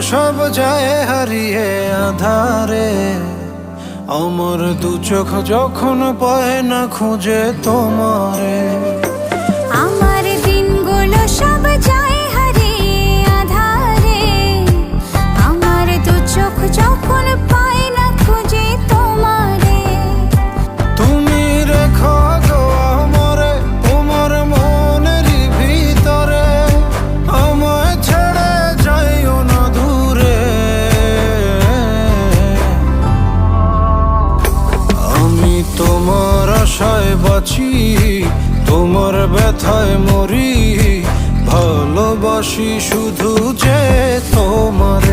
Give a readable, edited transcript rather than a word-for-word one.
সব যায় হারিয়ে আধারে, আমার দু চোখ যখন পায় না খুঁজে তোমারে। আমার দিনগুলো সব যায় হারিয়ে আধারে, আমার দু চোখ যখন পায় না খুঁজে তোমারে। তুমি রেখো গো আমরে তোমার মনের ভিতরে, আমায় ছেড়ে যাইও না দূরে। আমি তোমার আশায় বাঁচি, তোমার ব্যথায় মরি, ভালোবাসি শুধু যে তোমার।